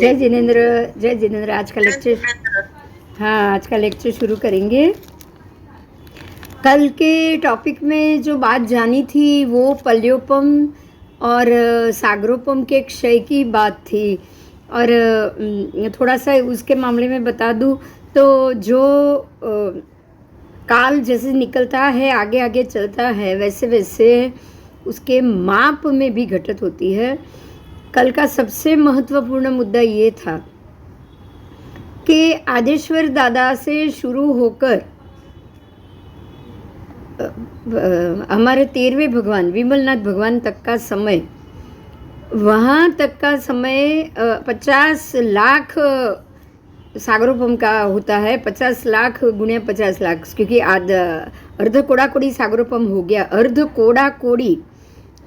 जय जिनेंद्र। जय जिनेंद्र। आज का लेक्चर, हाँ आज का लेक्चर शुरू करेंगे। कल के टॉपिक में जो बात जानी थी वो पल्योपम और सागरोपम के क्षय की बात थी। और थोड़ा सा उसके मामले में बता दूँ तो जो काल जैसे निकलता है आगे आगे चलता है वैसे वैसे उसके माप में भी घटत होती है। कल का सबसे महत्वपूर्ण मुद्दा ये था कि आदेश्वर दादा से शुरू होकर हमारे 13वें भगवान विमलनाथ भगवान तक का समय, वहाँ तक का समय 50 लाख सागरोपम का होता है। 50 लाख गुणिया 50 लाख, क्योंकि अर्ध कोड़ा कोड़ी सागरोपम हो गया। अर्ध कोड़ा कोड़ी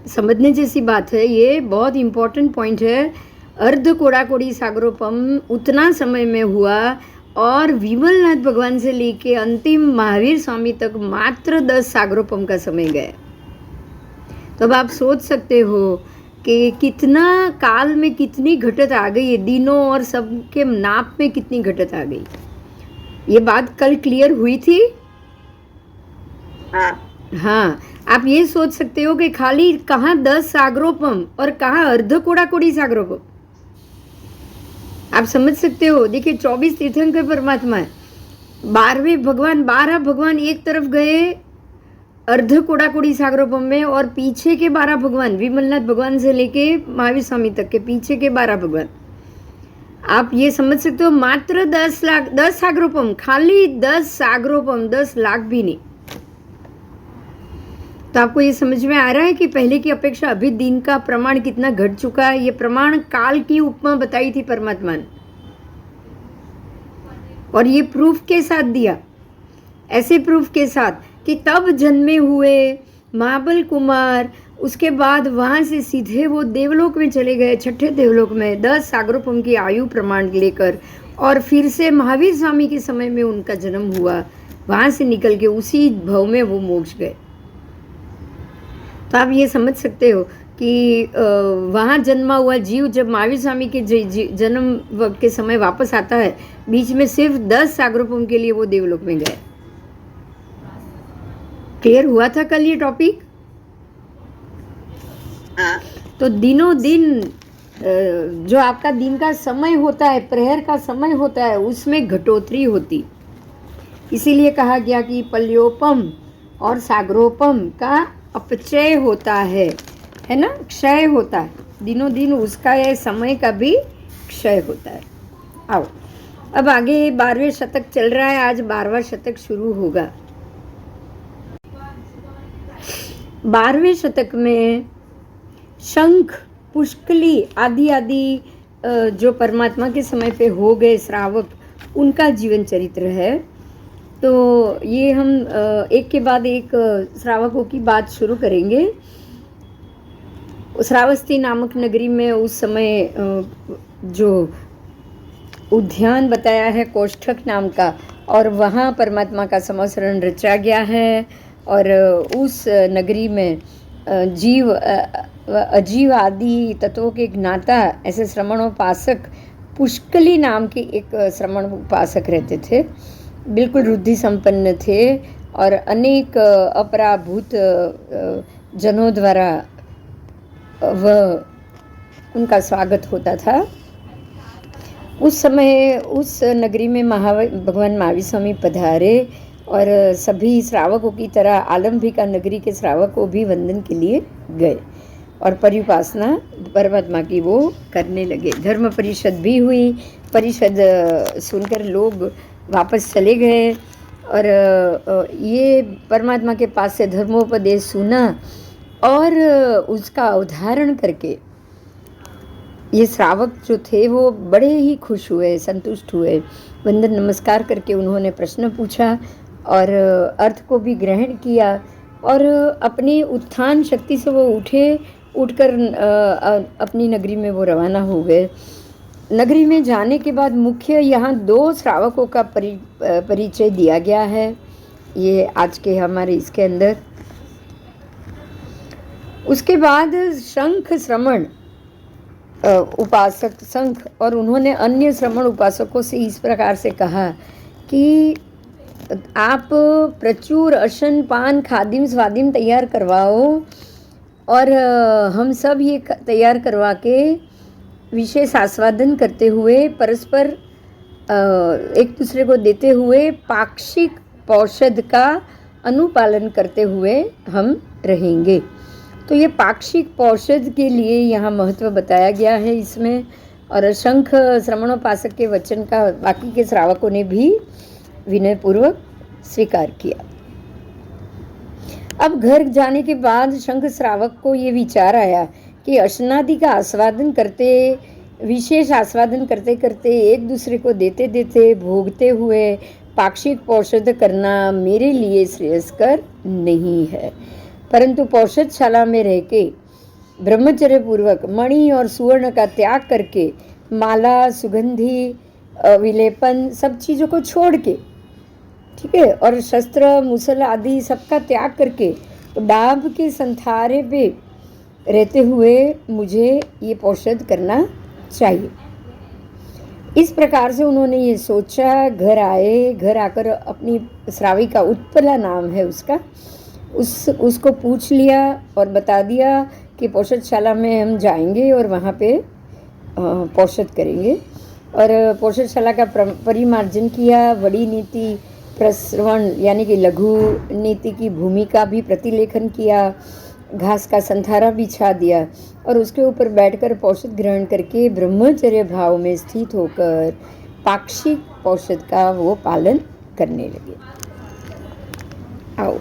समझने जैसी बात है, ये बहुत इम्पोर्टेंट पॉइंट है। अर्ध कोड़ा कोड़ी सागरोपम उतना समय में हुआ और विमलनाथ भगवान से लेके अंतिम महावीर स्वामी तक मात्र 10 सागरोपम का समय गया। तो अब आप सोच सकते हो कि कितना काल में कितनी घटत आ गई है, दिनों और सबके नाप में कितनी घटत आ गई। ये बात कल क्लियर हुई थी। हाँ, आप ये सोच सकते हो कि खाली कहाँ 10 सागरोपम और कहाँ अर्ध कोड़ा कोड़ी सागरोपम, आप समझ सकते हो। देखिए 24 तीर्थंकर परमात्मा है, 12 भगवान एक तरफ गए अर्ध कोड़ा कोड़ी सागरोपम में, और पीछे के 12 भगवान विमलनाथ भगवान से लेके महावीर स्वामी तक के पीछे के 12 भगवान, आप ये समझ सकते हो मात्र 10 सागरोपम, खाली 10 सागरोपम, 10 लाख भी नहीं। तो आपको ये समझ में आ रहा है कि पहले की अपेक्षा अभी दिन का प्रमाण कितना घट चुका है। ये प्रमाण काल की उपमा बताई थी परमात्मा ने, और ये प्रूफ के साथ दिया, ऐसे प्रूफ के साथ कि तब जन्मे हुए महाबल कुमार उसके बाद वहाँ से सीधे वो देवलोक में चले गए, छठे देवलोक में 10 सागरोपम की आयु प्रमाण लेकर, और फिर से महावीर स्वामी के समय में उनका जन्म हुआ। वहाँ से निकल के उसी भव में वो मोक्ष गए। तो आप ये समझ सकते हो कि वहाँ जन्मा हुआ जीव जब महावीर स्वामी के जन्म के समय वापस आता है, बीच में सिर्फ 10 सागरोपम के लिए वो देवलोक में गए। क्लियर हुआ था कल ये टॉपिक? तो दिनों दिन जो आपका दिन का समय होता है, प्रहर का समय होता है, उसमें घटोतरी होती। इसीलिए कहा गया कि पल्योपम और सागरोपम का अपचय होता है ना, क्षय होता है। दिनों दिन उसका ये समय का भी क्षय होता है। आओ अब आगे 12वें शतक चल रहा है, आज 12वां शतक शुरू होगा। 12वें शतक में शंख, पुष्कली आदि आदि जो परमात्मा के समय पे हो गए श्रावक, उनका जीवन चरित्र है। तो ये हम एक के बाद एक श्रावकों की बात शुरू करेंगे। श्रावस्ती नामक नगरी में उस समय जो उद्यान बताया है कोष्ठक नाम का, और वहाँ परमात्मा का समसरण रचा गया है। और उस नगरी में जीव अजीव आदि तत्वों के ज्ञाता ऐसे श्रमणोपासक पुष्कली नाम के एक श्रमण उपासक रहते थे। बिल्कुल रुद्धि संपन्न थे और अनेक अपराभूत जनों द्वारा उनका स्वागत होता था। उस समय उस नगरी में भगवान महावीर स्वामी पधारे और सभी श्रावकों की तरह आलम्बिका नगरी के श्रावकों भी वंदन के लिए गए और परिउपासना परमात्मा की वो करने लगे। धर्म परिषद भी हुई। परिषद सुनकर लोग वापस चले गए और ये परमात्मा के पास से धर्मोपदेश सुना और उसका उदाहरण करके ये श्रावक जो थे वो बड़े ही खुश हुए, संतुष्ट हुए। वंदन नमस्कार करके उन्होंने प्रश्न पूछा और अर्थ को भी ग्रहण किया और अपनी उत्थान शक्ति से वो उठकर अपनी नगरी में वो रवाना हो गए। नगरी में जाने के बाद मुख्य यहाँ 2 श्रावकों का परिचय दिया गया है ये आज के हमारे इसके अंदर। उसके बाद शंख श्रमण उपासक संघ और उन्होंने अन्य श्रमण उपासकों से इस प्रकार से कहा कि आप प्रचुर अशन पान खादिम स्वादिम तैयार करवाओ और हम सब ये तैयार करवा के विशेष आस्वादन करते हुए परस्पर एक दूसरे को देते हुए पाक्षिक पौषध का अनुपालन करते हुए हम रहेंगे। तो ये पाक्षिक पौषध के लिए यहाँ महत्व बताया गया है इसमें, और शंख श्रवणोपासक के वचन का बाकी के श्रावकों ने भी विनयपूर्वक स्वीकार किया। अब घर जाने के बाद शंख श्रावक को ये विचार आया कि अशनादि का आस्वादन करते, विशेष आस्वादन करते करते, एक दूसरे को देते देते, भोगते हुए पाक्षिक पौषध करना मेरे लिए श्रेयस्कर नहीं है, परंतु पौषधशाला में रह के ब्रह्मचर्य पूर्वक मणि और सुवर्ण का त्याग करके माला, सुगंधी, विलेपन सब चीज़ों को छोड़ के, ठीक है, और शस्त्र मुसल आदि सबका त्याग करके डाब के संथारे पे रहते हुए मुझे ये पौषध करना चाहिए। इस प्रकार से उन्होंने ये सोचा। घर आए, घर आकर अपनी श्राविका उत्पला नाम है उसका, उसको पूछ लिया और बता दिया कि पौषधशाला में हम जाएंगे और वहाँ पे पौषध करेंगे। और पौषधशाला का परिमार्जन किया, बड़ी नीति प्रश्रवण यानी कि लघु नीति की भूमिका भी प्रतिलेखन किया, घास का संथारा बिछा दिया और उसके ऊपर बैठकर पौषध ग्रहण करके ब्रह्मचर्य भाव में स्थित होकर पाक्षिक पौषध का वो पालन करने लगे। आओ,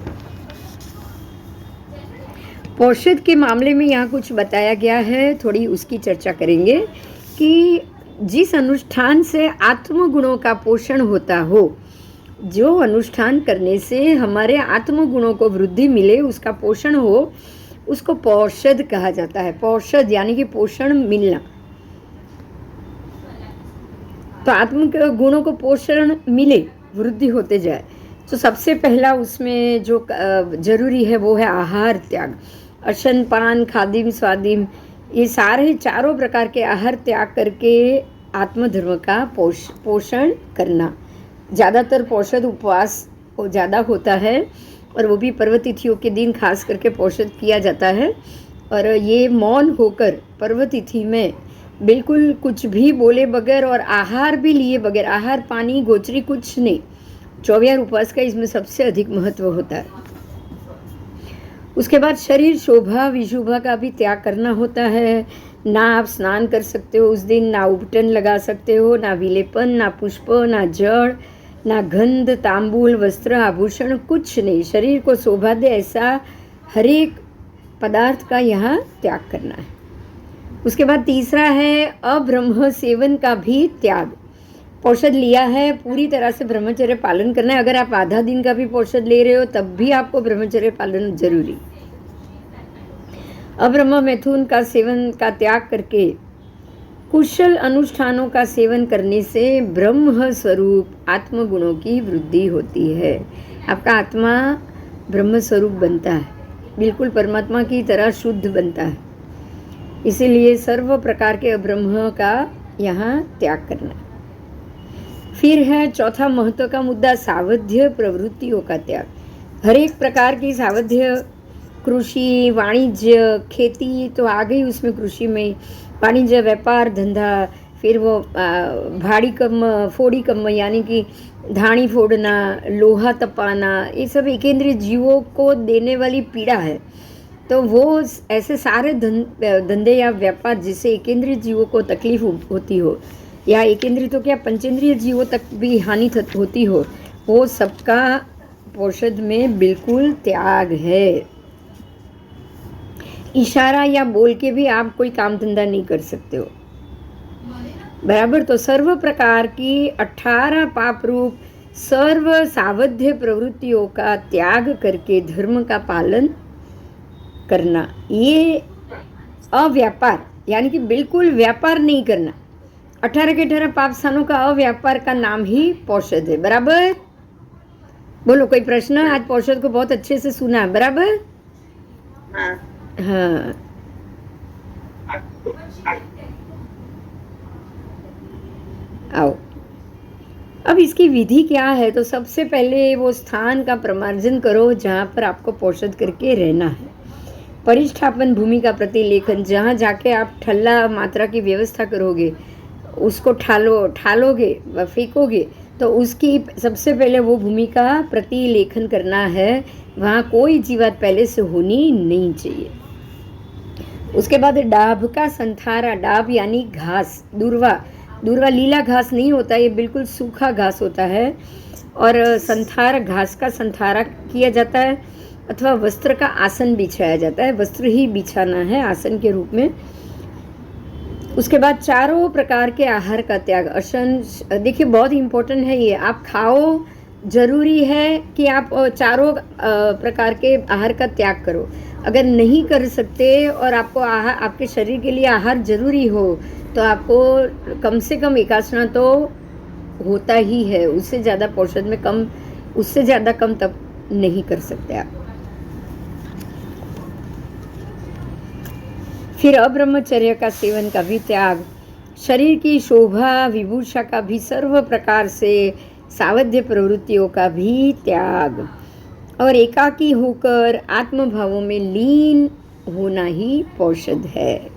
पौषध के मामले में यहाँ कुछ बताया गया है, थोड़ी उसकी चर्चा करेंगे कि जिस अनुष्ठान से आत्मगुणों का पोषण होता हो, जो अनुष्ठान करने से हमारे आत्मगुणों को वृद्धि मिले, उसका पोषण हो, उसको पौषध कहा जाता है। पौषध यानी कि पोषण मिलना। तो आत्म गुणों को पोषण मिले, वृद्धि होते जाए, तो सबसे पहला उसमें जो जरूरी है वो है आहार त्याग। अशन पान खादिम स्वादिम, ये सारे चारों प्रकार के आहार त्याग करके आत्मधर्म का पोषण करना। ज़्यादातर पौषध उपवास ज़्यादा होता है और वो भी पर्व तिथियों के दिन खास करके पौषध किया जाता है। और ये मौन होकर पर्व तिथि में बिल्कुल कुछ भी बोले बगैर और आहार भी लिए बगैर, आहार पानी गोचरी कुछ नहीं, 24 उपवास का इसमें सबसे अधिक महत्व होता है। उसके बाद शरीर शोभा विशोभा का भी त्याग करना होता है। ना आप स्नान कर सकते हो उस दिन, ना उपटन लगा सकते हो, ना विलेपन, ना पुष्प, ना जड़, ना गंध, तांबूल, वस्त्र, आभूषण, कुछ नहीं। शरीर को शोभा दे ऐसा हर एक पदार्थ का यहाँ त्याग करना है। उसके बाद तीसरा है अब्रह्म सेवन का भी त्याग। पौषध लिया है, पूरी तरह से ब्रह्मचर्य पालन करना है। अगर आप आधा दिन का भी पौषध ले रहे हो तब भी आपको ब्रह्मचर्य पालन जरूरी। अब्रह्म मैथुन का सेवन का त्याग करके कुशल अनुष्ठानों का सेवन करने से ब्रह्म स्वरूप आत्मगुणों की वृद्धि होती है। आपका आत्मा ब्रह्म स्वरूप बनता है, बिल्कुल परमात्मा की तरह शुद्ध बनता है। इसीलिए सर्व प्रकार के अब्रह्म का यहाँ त्याग करना। फिर है चौथा महत्व का मुद्दा सावध्य प्रवृत्तियों का त्याग। हर एक प्रकार की सावध्य, कृषि, वाणिज्य, खेती तो आ गई उसमें, कृषि में वाणिज्य, व्यापार, धंधा, फिर वो भाड़ी कम फोड़ी कम यानी कि धानी फोड़ना, लोहा तपाना, ये सब एकेंद्रीय जीवों को देने वाली पीड़ा है। तो वो ऐसे सारे धंधे या व्यापार जिससे एकेंद्रीय जीवों को तकलीफ होती हो, या एकेंद्रीय तो क्या पंचेंद्रीय जीवों तक भी हानि होती हो, वो सबका पौषध में बिल्कुल त्याग है। इशारा या बोल के भी आप कोई काम धंधा नहीं कर सकते हो, बराबर। तो सर्व प्रकार की 18 पाप रूप सर्व सावध्य प्रवृत्तियों का त्याग करके धर्म का पालन करना, ये अव्यापार यानी कि बिल्कुल व्यापार नहीं करना। 18 के 18 पाप स्थानों का अव्यापार का नाम ही पौषध है, बराबर। बोलो कोई प्रश्न? आज पौषध को बहुत अच्छे से सुना, बराबर। हाँ, आओ, अब इसकी विधि क्या है? तो सबसे पहले वो स्थान का प्रमार्जन करो जहाँ पर आपको पोषद करके रहना है। परिष्ठापन भूमि का प्रतिलेखन, जहाँ जाके आप ठल्ला मात्रा की व्यवस्था करोगे, उसको ठालोगे व फेंकोगे, तो उसकी सबसे पहले वो भूमि का प्रतिलेखन करना है। वहाँ कोई जीवात पहले से होनी नहीं चाहिए। उसके बाद डाभ का संथारा, डाभ यानी घास, दूरवा लीला घास नहीं होता, ये बिल्कुल सूखा घास होता है। और संथार, घास का संथारा किया जाता है, अथवा वस्त्र का आसन बिछाया जाता है। वस्त्र ही बिछाना है आसन के रूप में। उसके बाद चारों प्रकार के आहार का त्याग, अशन, देखिए बहुत इम्पोर्टेंट है ये, आप खाओ, जरूरी है कि आप चारों प्रकार के आहार का त्याग करो। अगर नहीं कर सकते और आपको आहार, आपके शरीर के लिए आहार जरूरी हो, तो आपको कम से कम एकासना तो होता ही है। उससे ज़्यादा पोषण में कम, उससे ज़्यादा कम तब नहीं कर सकते आप। फिर अब्रह्मचर्य का सेवन का भी त्याग, शरीर की शोभा विभूषा का भी, सर्व प्रकार से सावध्य प्रवृत्तियों का भी त्याग, और एकाकी होकर आत्मभावों में लीन होना ही पोषद है।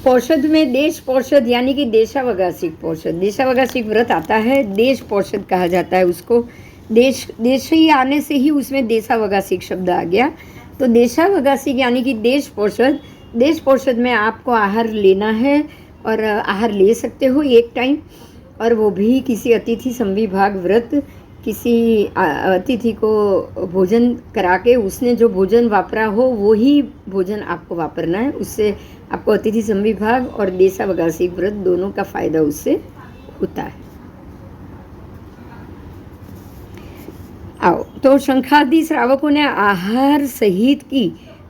पोषद में देश पोषद यानी कि देशावगासिक पोषद, देशावगासिक व्रत आता है, देश पोषद कहा जाता है उसको। देश ही आने से ही उसमें देशावगासिक शब्द आ गया। तो देशावगासिक यानी कि देश पोषद में आपको आहार लेना है, और आहार ले सकते हो एक टाइम, और वो भी किसी अतिथि संविभाग व्रत, किसी अतिथि को भोजन करा के उसने जो भोजन वापरा हो वो ही भोजन आपको वापरना है। उससे आपको अतिथि संविभाग और देशावगासिक व्रत दोनों का फायदा उससे होता है। आओ, तो शंखादि श्रावकों ने आहार सहित की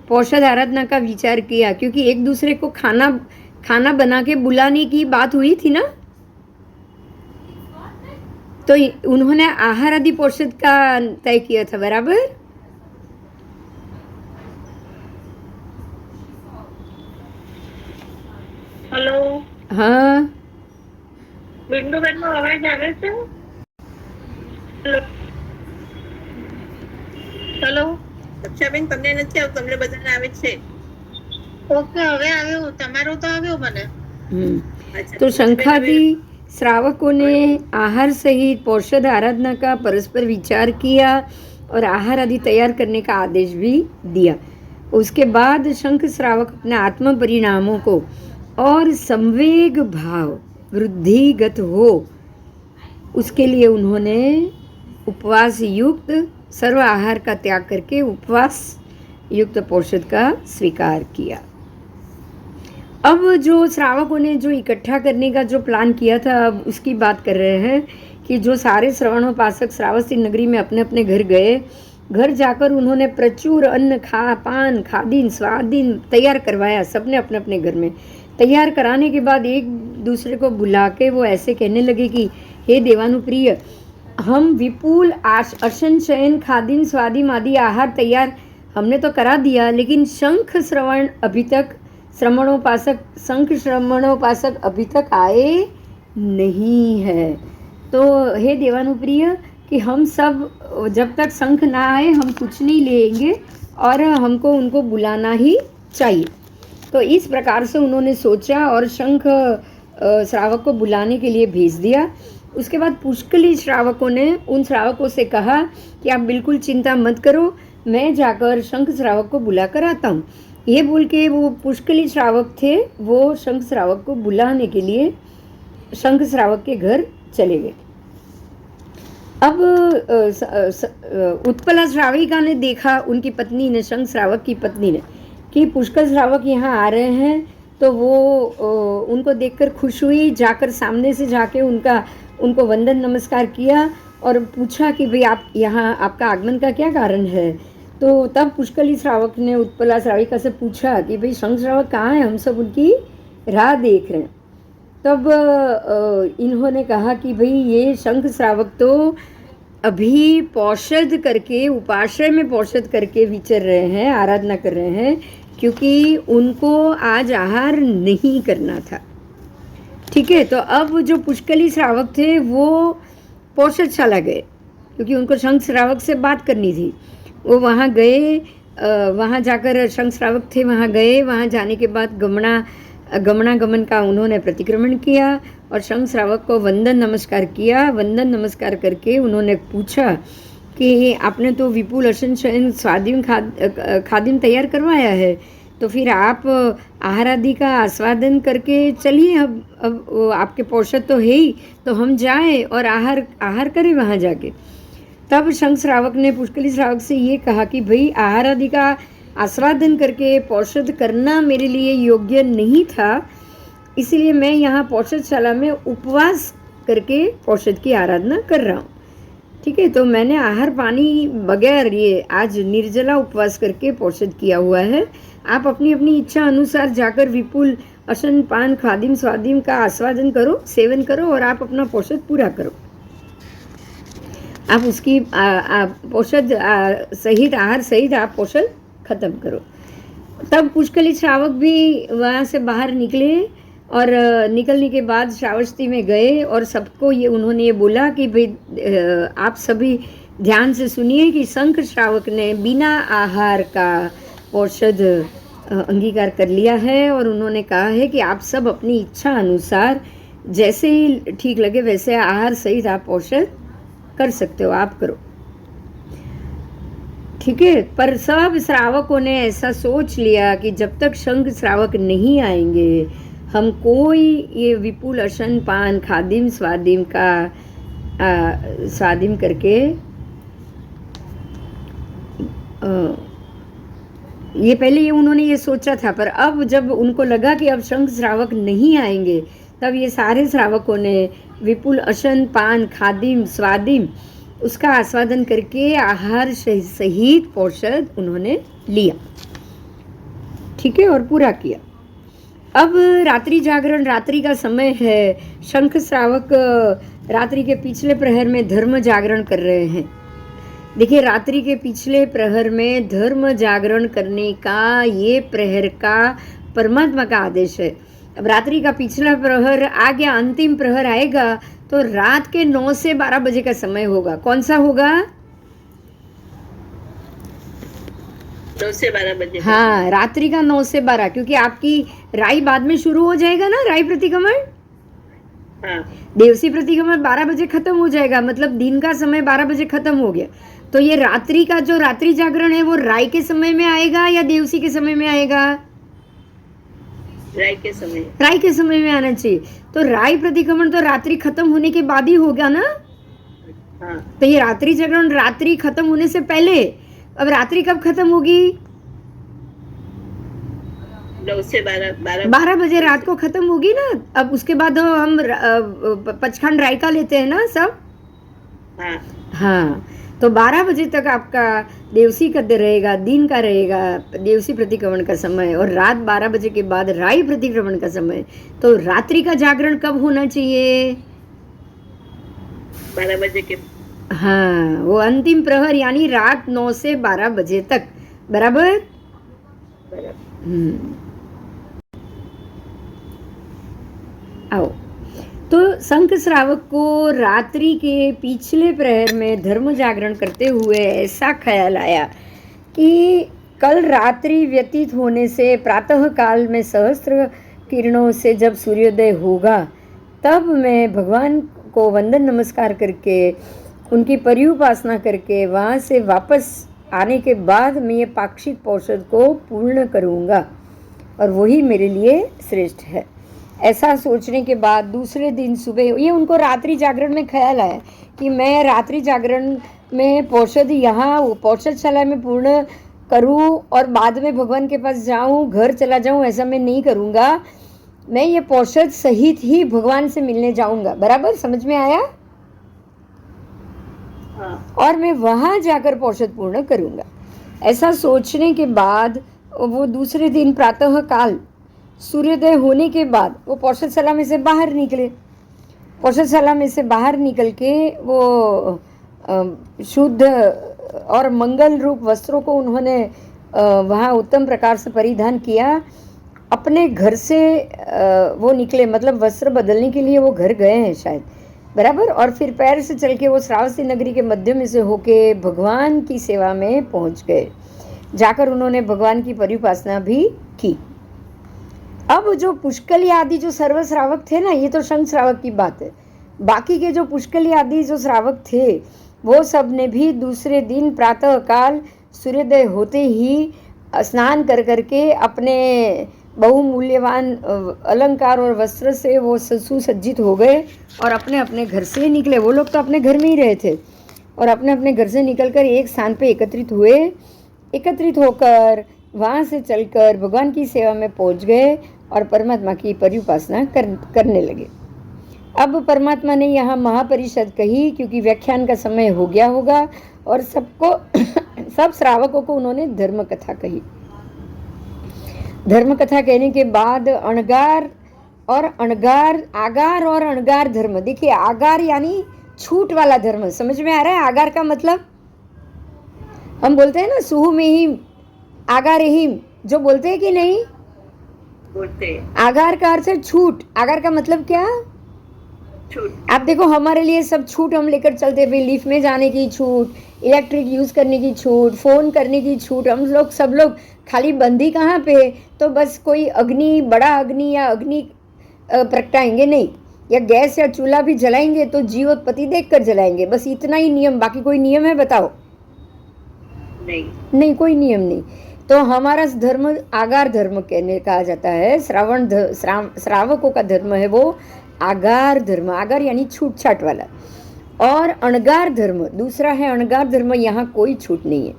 पोषद आराधना का विचार किया, क्योंकि एक दूसरे को खाना बना के बुलाने की बात हुई थी ना, तो उन्होंने आहार आदि पोषद का तय किया था, बराबर। हेलो, हाँ, વિન્ડો બેનનો અવાજ આવે છે? હેલો, રક્ષાબેન તમને નથી આવતું, તમને બધાને આવે છે? ઓકે, હવે આવ્યો, તમારો તો આવ્યો મને। तो शंखादि श्रावकों ने आहार सहित पोषद आराधना का परस्पर विचार किया और आहार आदि तैयार करने का आदेश भी दिया। उसके बाद शंख श्रावक अपने आत्म परिणामों को और संवेग भाव वृद्धिगत हो, उसके लिए उन्होंने उपवास युक्त सर्व आहार का त्याग करके उपवास युक्त पोषद का स्वीकार किया। अब जो श्रावकों ने जो इकट्ठा करने का जो प्लान किया था, अब उसकी बात कर रहे हैं कि जो सारे श्रवणोपासक श्रावस्ती नगरी में अपने अपने घर गए, घर जाकर उन्होंने प्रचुर अन्न, पान, खादीन, स्वादीन तैयार करवाया। सबने अपने अपने घर में तैयार कराने के बाद एक दूसरे को बुला के वो ऐसे कहने लगे कि हे देवानुप्रिय, हम विपुल अशन शयन खादीन स्वादीन आदि आहार तैयार हमने तो करा दिया, लेकिन शंख श्रवणोपासक अभी तक आए नहीं है। तो हे देवानुप्रिय, कि हम सब जब तक शंख ना आए हम कुछ नहीं लेंगे, और हमको उनको बुलाना ही चाहिए। तो इस प्रकार से उन्होंने सोचा और शंख श्रावक को बुलाने के लिए भेज दिया। उसके बाद पुष्कली श्रावकों ने उन श्रावकों से कहा कि आप बिल्कुल चिंता मत करो, मैं जाकर शंख श्रावक को बुला कर आता हूँ। ये बोल के वो पुष्कली श्रावक थे, वो शंख श्रावक को बुलाने के लिए शंख श्रावक के घर चले गए। अब उत्पला श्राविका ने देखा, उनकी पत्नी ने, शंख श्रावक की पत्नी ने, कि पुष्कर श्रावक यहाँ आ रहे हैं, तो वो उनको देखकर खुश हुई, जाकर सामने से जाके उनको वंदन नमस्कार किया और पूछा कि भाई आप यहाँ, आपका आगमन का क्या कारण है। तो तब पुष्कली श्रावक ने उत्पला श्राविका से पूछा कि भाई शंख श्रावक कहाँ हैं, हम सब उनकी राह देख रहे हैं। तब इन्होंने कहा कि भाई ये शंख श्रावक तो अभी पौषध करके, उपाश्रय में पौषध करके विचर रहे हैं, आराधना कर रहे हैं, क्योंकि उनको आज आहार नहीं करना था। ठीक है, तो अब जो पुष्कली श्रावक थे वो पौषधशाला गए, क्योंकि उनको शंख श्रावक से बात करनी थी। वो वहाँ गए, वहाँ जाकर शंख श्रावक थे, वहाँ गए, वहाँ जाने के बाद गमनागमन का उन्होंने प्रतिक्रमण किया और शंख श्रावक को वंदन नमस्कार किया। वंदन नमस्कार करके उन्होंने पूछा कि आपने तो विपुल अशन शयन स्वादिम खादिम तैयार करवाया है, तो फिर आप आहार आदि का आस्वादन करके चलिए। अब आपके पौषध तो है ही, तो हम जाएं और आहार करें वहाँ जाके। तब शंख श्रावक ने पुष्कली श्रावक से ये कहा कि भाई आहार आदि का आस्वादन करके पौषध करना मेरे लिए योग्य नहीं था, इसलिए मैं यहाँ पौषधशाला में उपवास करके पौषध की आराधना कर रहा हूँ। ठीक है, तो मैंने आहार पानी बगैर ये आज निर्जला उपवास करके पौषध किया हुआ है। आप अपनी अपनी इच्छा अनुसार जाकर विपुल अशन पान खादिम स्वादिम का आस्वादन करो, सेवन करो और आप अपना पौषध पूरा करो। आप उसकी पौषध सहित, आहार सहित आप पौषध खत्म करो। तब पुष्कली श्रावक भी वहाँ से बाहर निकले और निकलने के बाद श्रावस्ती में गए और सबको ये उन्होंने ये बोला कि भाई आप सभी ध्यान से सुनिए कि शंख श्रावक ने बिना आहार का पौषध अंगीकार कर लिया है और उन्होंने कहा है कि आप सब अपनी इच्छा अनुसार जैसे ही ठीक लगे वैसे आहार सहित आप पौषध कर सकते हो, आप करो। ठीक है, पर सब श्रावकों ने ऐसा सोच लिया कि जब तक शंख श्रावक नहीं आएंगे हम कोई ये विपुल अशन पान खादिम स्वादिम का स्वादिम करके ये पहले ये उन्होंने ये सोचा था, पर अब जब उनको लगा कि अब शंख श्रावक नहीं आएंगे तब ये सारे श्रावकों ने विपुल अशन पान खादिम स्वादिम उसका आस्वादन करके आहार सहित पौषध उन्होंने लिया। ठीक है, और पूरा किया। अब रात्रि जागरण, रात्रि का समय है। शंख श्रावक रात्रि के पिछले प्रहर में धर्म जागरण कर रहे हैं। देखिए, रात्रि के पिछले प्रहर में धर्म जागरण करने का ये प्रहर का परमात्मा का आदेश है। अब रात्रि का पिछला प्रहर आ गया, अंतिम प्रहर आएगा तो रात के 9 से 12 बजे का समय होगा। कौन सा होगा? 9 से 12 बजे। हाँ, रात्रि का 9 से 12, क्योंकि आपकी राई बाद में शुरू हो जाएगा ना, राई प्रतिक्रमण। हाँ। देवसी प्रतिक्रमण 12 बजे खत्म हो जाएगा, मतलब दिन का समय 12 बजे खत्म हो गया। तो ये रात्रि का जो रात्रि जागरण है वो राई के समय में आएगा या देवसी के समय में आएगा? राई के समय। राई के समय में आना चाहिए। तो राई प्रतिक्रमण तो रात्रि खत्म होने के बाद ही होगा ना। हाँ। तो ये रात्रि जागरण रात्रि खत्म होने से पहले। अब रात्रि कब खत्म होगी? 9 से 12 बजे रात को खत्म होगी ना। अब उसके बाद हम पचखंड राई का लेते हैं ना सब। हाँ। हाँ, तो 12 बजे तक आपका देवसी का रहेगा, दिन का रहेगा देवसी प्रतिक्रमण का समय, और रात 12 बजे के बाद राई प्रतिक्रमण का समय। तो रात्रि का जागरण कब होना चाहिए? 12 बजे के। हाँ, वो अंतिम प्रहर यानी रात 9 से 12 बजे तक। बराबर? आओ, तो शंख श्रावक को रात्रि के पिछले प्रहर में धर्म जागरण करते हुए ऐसा ख्याल आया कि कल रात्रि व्यतीत होने से प्रातः काल में सहस्त्र किरणों से जब सूर्योदय होगा तब मैं भगवान को वंदन नमस्कार करके उनकी पर्युपासना करके वहाँ से वापस आने के बाद मैं ये पाक्षिक पौषध को पूर्ण करूँगा और वही मेरे लिए श्रेष्ठ है। ऐसा सोचने के बाद दूसरे दिन सुबह ये उनको रात्रि जागरण में ख्याल आया कि मैं रात्रि जागरण में पौषध यहाँ पौषधशाला में पूर्ण करूँ और बाद में भगवान के पास जाऊँ, घर चला जाऊँ, ऐसा मैं नहीं करूँगा। मैं ये पौषध सहित ही भगवान से मिलने जाऊँगा। बराबर समझ में आया? और मैं वहाँ जाकर पौषध पूर्ण करूँगा। ऐसा सोचने के बाद वो दूसरे दिन प्रातः काल सूर्योदय होने के बाद वो पौषधशाला में से बाहर निकले। पौषधशाला में से बाहर निकल के वो शुद्ध और मंगल रूप वस्त्रों को उन्होंने वहाँ उत्तम प्रकार से परिधान किया। अपने घर से वो निकले, मतलब वस्त्र बदलने के लिए वो घर गए हैं शायद, बराबर। और फिर पैर से चल के वो श्रावस्ती नगरी के मध्य में से होके भगवान की सेवा में पहुंच गए। जाकर उन्होंने भगवान की परिउपासना भी की। अब जो पुष्कली आदि जो सर्व श्रावक थे ना, ये तो शंख श्रावक की बात है, बाकी के जो पुष्कली आदि जो श्रावक थे वो सब ने भी दूसरे दिन प्रातः काल सूर्योदय होते ही स्नान कर करके अपने बहुमूल्यवान अलंकार और वस्त्र से वो सुसज्जित हो गए और अपने अपने घर से निकले। वो लोग तो अपने घर में ही रहे थे और अपने अपने घर से निकलकर एक स्थान पे एकत्रित हुए। एकत्रित होकर वहाँ से चलकर भगवान की सेवा में पहुँच गए और परमात्मा की परिउपासना करने लगे। अब परमात्मा ने यहाँ महापरिषद कही क्योंकि व्याख्यान का समय हो गया होगा और सबको सब श्रावकों को उन्होंने धर्म कथा कही। धर्म कथा कहने के बाद अणगार और अणगार, आगार और अणगार धर्म। देखिए, आगार यानी छूट वाला धर्म, समझ में आ रहा है? आगार का मतलब हम बोलते हैं ना, सुहु में ही आगार रहीम, जो बोलते हैं कि नहीं बोलते। आगार का अर्थ है छूट। आगार का मतलब क्या? छूट। आप देखो, हमारे लिए सब छूट हम लेकर चलते हैं, लिफ्ट में जाने की छूट, इलेक्ट्रिक यूज करने की छूट, फोन करने की छूट। हम लोग सब लोग खाली बंदी कहाँ पे, तो बस कोई अग्नि, बड़ा अग्नि या अग्नि प्रगटाएंगे नहीं, या गैस या चूल्हा भी जलाएंगे तो जीवोत्पत्ति देखकर जलाएंगे, बस इतना ही नियम। बाकी कोई नियम है बताओ? नहीं, कोई नियम नहीं। तो हमारा धर्म आगार धर्म कहने कहा जाता है। श्रावकों का धर्म है वो आगार धर्म। आगार यानी छूट छाट वाला। और अणगार धर्म दूसरा है। अणगार धर्म, यहाँ कोई छूट नहीं है।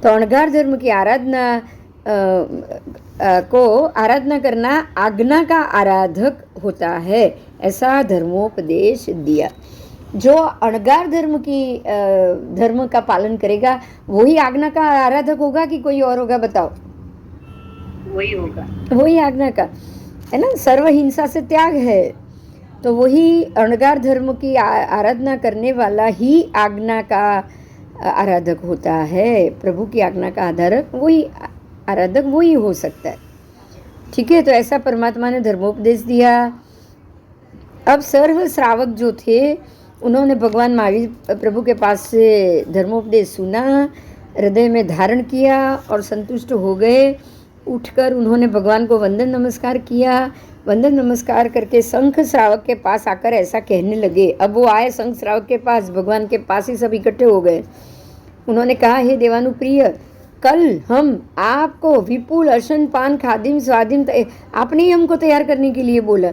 तो अणगार धर्म की आराधना करना आज्ञा का आराधक होता है, ऐसा धर्मोपदेश दिया। जो अणगार धर्म का पालन करेगा वही आज्ञा का आराधक होगा कि कोई और होगा? बताओ। वही होगा, वही आज्ञा का है ना। सर्व हिंसा से त्याग है, तो वही अणगार धर्म की आराधना करने वाला ही आज्ञा का आराधक होता है। प्रभु की आज्ञा का आधारक वही आराधक वही हो सकता है। ठीक है, तो ऐसा परमात्मा ने धर्मोपदेश दिया। अब सर्व श्रावक जो थे उन्होंने भगवान महावीर प्रभु के पास से धर्मोपदेश सुना, हृदय में धारण किया और संतुष्ट हो गए। उठकर उन्होंने भगवान को वंदन नमस्कार किया। वंदन नमस्कार करके शंख श्रावक के पास आकर ऐसा कहने लगे। अब वो आए शंख श्रावक के पास, भगवान के पास ही सब इकट्ठे हो गए। उन्होंने कहा, हे देवानुप्रिय, कल हम आपको विपुल अशन पान खादिम स्वादिम, आपने ही हमको तैयार करने के लिए बोला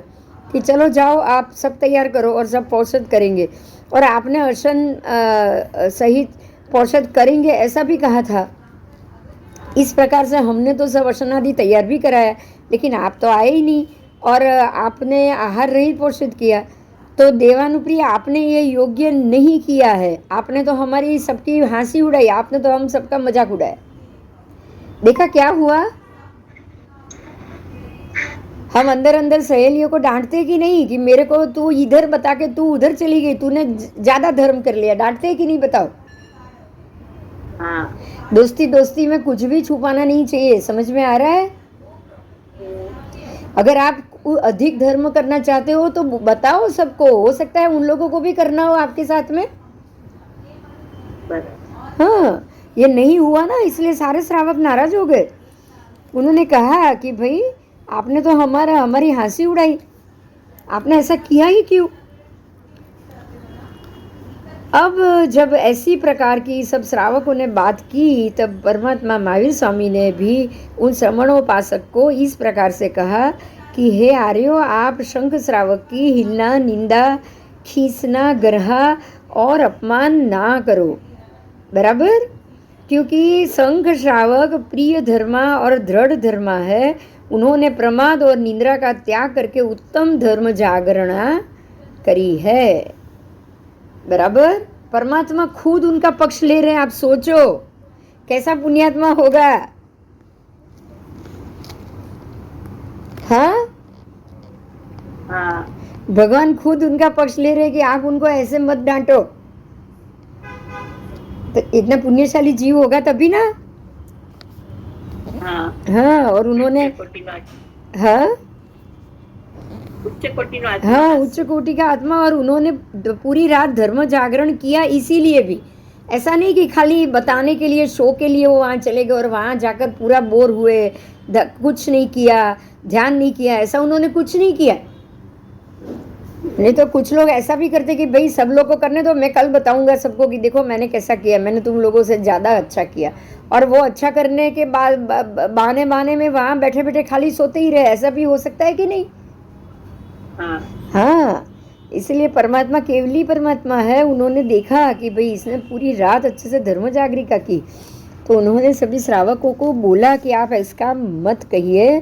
कि चलो जाओ आप सब तैयार करो और सब पौषध करेंगे, और आपने अशन सहित पौषध करेंगे ऐसा भी कहा था। इस प्रकार से हमने तो सब अशन आदि तैयार भी कराया, लेकिन आप तो आए ही नहीं और आपने आहार रहित पोषित किया। तो देवानुप्रिय, आपने ये योग्य नहीं किया है। आपने तो हमारी सबकी हंसी उड़ाई, आपने तो हम सबका मजाक उड़ाया। देखा क्या हुआ? हम अंदर अंदर सहेलियों को डांटते कि नहीं कि मेरे को तू इधर बता के तू उधर चली गई, तूने ज्यादा धर्म कर लिया? डांटते कि नहीं बताओ? हाँ। दोस्ती में कुछ भी छुपाना नहीं चाहिए, समझ में आ रहा है? अगर आप अधिक धर्म करना चाहते हो तो बताओ सबको, हो सकता है उन लोगों को भी करना हो आपके साथ में। हाँ, ये नहीं हुआ ना, इसलिए सारे श्रावक नाराज हो गए। उन्होंने कहा कि भाई आपने तो हमारी हंसी उड़ाई, आपने ऐसा किया ही क्यों? अब जब ऐसी प्रकार की सब श्रावकों ने बात की, तब परमात्मा महावीर स्वामी ने भी उन श्रमणोपासक को इस प्रकार से कहा कि हे आर्यो, आप शंख श्रावक की हिलना, निंदा, खींचना, गर्हा और अपमान ना करो, बराबर? क्योंकि शंख श्रावक प्रिय धर्मा और दृढ़ धर्मा है। उन्होंने प्रमाद और निंद्रा का त्याग करके उत्तम धर्म जागरणा करी है, बराबर? परमात्मा खुद उनका पक्ष ले रहे हैं। आप सोचो कैसा पुण्यात्मा होगा। हाँ, भगवान खुद उनका पक्ष ले रहे हैं कि आप उनको ऐसे मत डांटो। तो इतना पुण्यशाली जीव होगा तभी ना। हाँ हाँ, और उन्होंने हाँ हाँ उच्च कोटि का आत्मा, और उन्होंने पूरी रात धर्म जागरण किया इसीलिए भी। ऐसा नहीं कि खाली बताने के लिए, शो के लिए वो वहाँ चले गए और वहाँ जाकर पूरा बोर हुए, कुछ नहीं किया, ध्यान नहीं किया, ऐसा उन्होंने कुछ नहीं किया। नहीं तो कुछ लोग ऐसा भी करते कि भाई सब लोग को करने दो, मैं कल बताऊंगा सबको कि देखो मैंने कैसा किया, मैंने तुम लोगों से ज़्यादा अच्छा किया। और वो अच्छा करने के बाद बहाने बहाने में वहाँ बैठे बैठे खाली सोते ही रहे, ऐसा भी हो सकता है कि नहीं। हाँ, इसलिए परमात्मा केवली परमात्मा है। उन्होंने देखा कि भाई इसने पूरी रात अच्छे से धर्म जागरिका की, तो उन्होंने सभी श्रावकों को बोला कि आप इसका मत कहिए,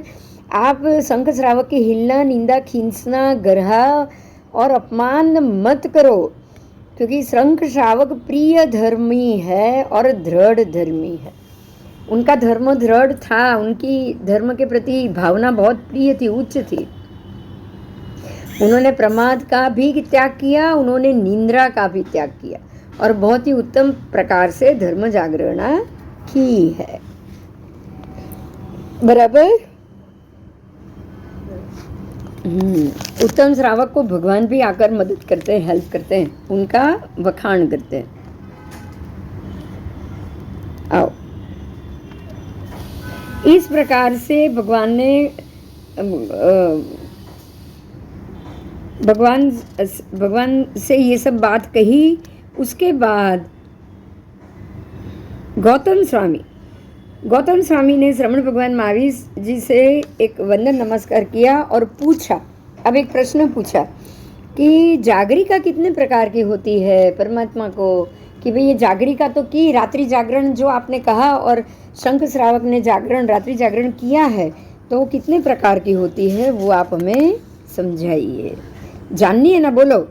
आप शंख श्रावक की हिलना, निंदा, खींचना, गरहा और अपमान मत करो, क्योंकि शंख श्रावक प्रिय धर्मी है और दृढ़ धर्मी है। उनका धर्म दृढ़ था, उनकी धर्म के प्रति भावना बहुत प्रिय थी, उच्च थी। उन्होंने प्रमाद का भी त्याग किया, उन्होंने निंद्रा का भी त्याग किया, और बहुत ही उत्तम प्रकार से धर्म जागरणा की है। बराबर। उत्तम श्रावक को भगवान भी आकर मदद करते हैं, हेल्प करते हैं, उनका वखाण करते हैं। आओ, इस प्रकार से भगवान से ये सब बात कही। उसके बाद गौतम स्वामी ने श्रमण भगवान महावीर जी से एक वंदन नमस्कार किया और पूछा, अब एक प्रश्न पूछा कि जागरिका कितने प्रकार की होती है परमात्मा को, कि भाई ये जागरिका तो की, रात्रि जागरण जो आपने कहा और शंख श्रावक ने रात्रि जागरण किया है, तो वो कितने प्रकार की होती है वो आप हमें समझाइए। जाननी है ना, बोलो।